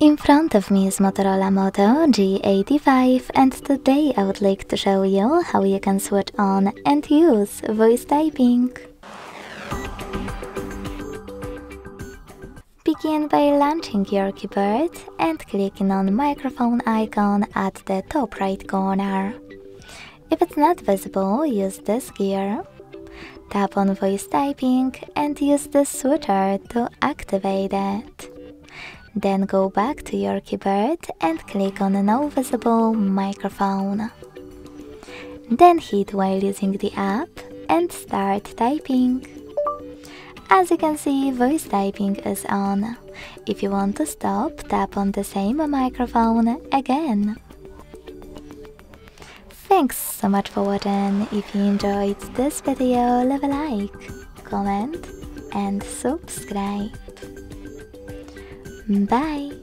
In front of me is Motorola Moto G85, and today I would like to show you how you can switch on and use voice typing. Begin by launching your keyboard and clicking on microphone icon at the top right corner. If it's not visible, use this gear. Tap on voice typing and use the switcher to activate it. Then go back to your keyboard and click on no visible microphone. Then hit while using the app and start typing. As you can see, voice typing is on. If you want to stop, tap on the same microphone again. Thanks so much for watching. If you enjoyed this video, leave a like, comment and subscribe. Bye!